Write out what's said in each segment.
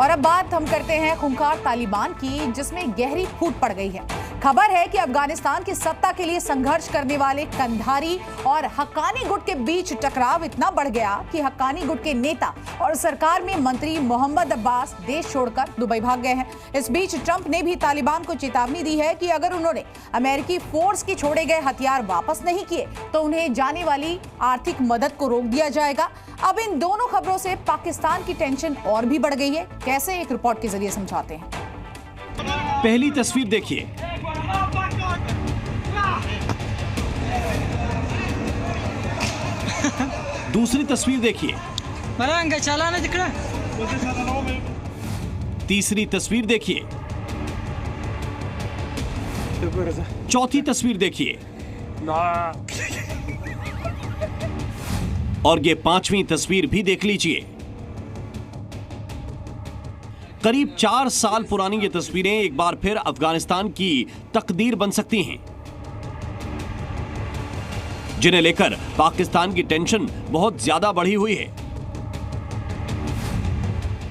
और अब बात हम करते हैं खूंखार तालिबान की, जिसमें गहरी फूट पड़ गई है। खबर है कि अफगानिस्तान की सत्ता के लिए संघर्ष करने वाले कंधारी और हक्कानी गुट के बीच टकराव इतना बढ़ गया कि हक्कानी गुट के नेता और सरकार में मंत्री मोहम्मद अब्बास देश छोड़कर दुबई भाग गए हैं। इस बीच ट्रंप ने भी तालिबान को चेतावनी दी है कि अगर उन्होंने अमेरिकी फोर्स के छोड़े गए हथियार वापस नहीं किए तो उन्हें जाने वाली आर्थिक मदद को रोक दिया जाएगा। अब इन दोनों खबरों से पाकिस्तान की टेंशन और भी बढ़ गई है। कैसे, एक रिपोर्ट के जरिए समझाते हैं। पहली तस्वीर देखिए। दूसरी तस्वीर देखिए। तीसरी तस्वीर देखिए। चौथी तस्वीर देखिए। और ये पांचवी तस्वीर भी देख लीजिए। करीब 4 साल पुरानी ये तस्वीरें एक बार फिर अफगानिस्तान की तकदीर बन सकती हैं, जिन्हें लेकर पाकिस्तान की टेंशन बहुत ज्यादा बढ़ी हुई है।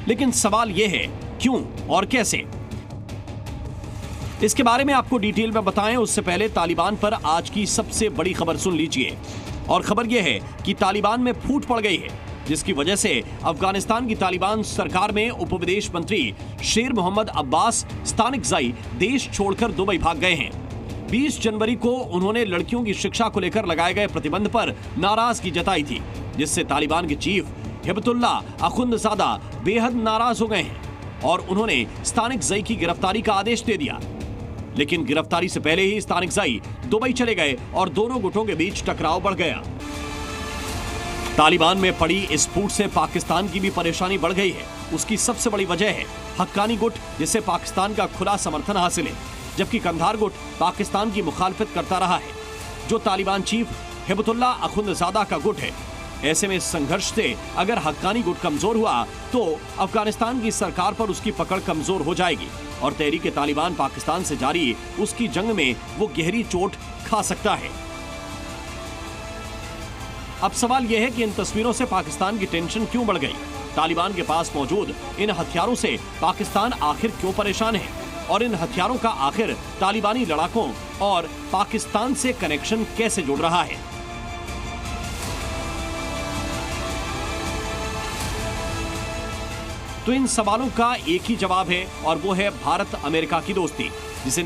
लेकिन सवाल यह है, क्यों और कैसे? इसके बारे में आपको डिटेल में बताएं उससे पहले तालिबान पर आज की सबसे बड़ी खबर सुन लीजिए। और खबर यह है कि तालिबान में फूट पड़ गई है, जिसकी वजह से अफगानिस्तान की तालिबान सरकार में उप विदेश मंत्री शेर मोहम्मद अब्बास स्थानिक देश छोड़कर दुबई भाग गए हैं। 20 जनवरी को उन्होंने लड़कियों की शिक्षा को लेकर लगाए गए प्रतिबंध पर नाराजगी जताई थी, जिससे तालिबान के चीफ हिबतुल्लाह अखुंदजादा बेहद नाराज हो गए हैं और उन्होंने स्थानिक की गिरफ्तारी का आदेश दे दिया। लेकिन गिरफ्तारी से पहले ही स्थानिक दुबई चले गए और दोनों गुटों के बीच टकराव बढ़ गया। तालिबान में पड़ी इस फूट से पाकिस्तान की भी परेशानी बढ़ गई है। उसकी सबसे बड़ी वजह है हक्कानी गुट, जिसे पाकिस्तान का खुला समर्थन हासिल है, जबकि कंधार गुट पाकिस्तान की मुखालफत करता रहा है, जो तालिबान चीफ हिबतुल्लाह अखुंदजादा का गुट है। ऐसे में इस संघर्ष से अगर हक्कानी गुट कमजोर हुआ तो अफगानिस्तान की सरकार पर उसकी पकड़ कमजोर हो जाएगी और तहरीक तालिबान पाकिस्तान से जारी उसकी जंग में वो गहरी चोट खा सकता है। अब सवाल यह है कि इन तस्वीरों से पाकिस्तान की टेंशन क्यों बढ़ गई? तालिबान के पास मौजूद इन हथियारों से पाकिस्तान आखिर क्यों परेशान है? और इन हथियारों का आखिर तालिबानी लड़ाकों और पाकिस्तान से कनेक्शन कैसे जुड़ रहा है? तो इन सवालों का एक ही जवाब है और वो है भारत अमेरिका की दोस्ती, जिसे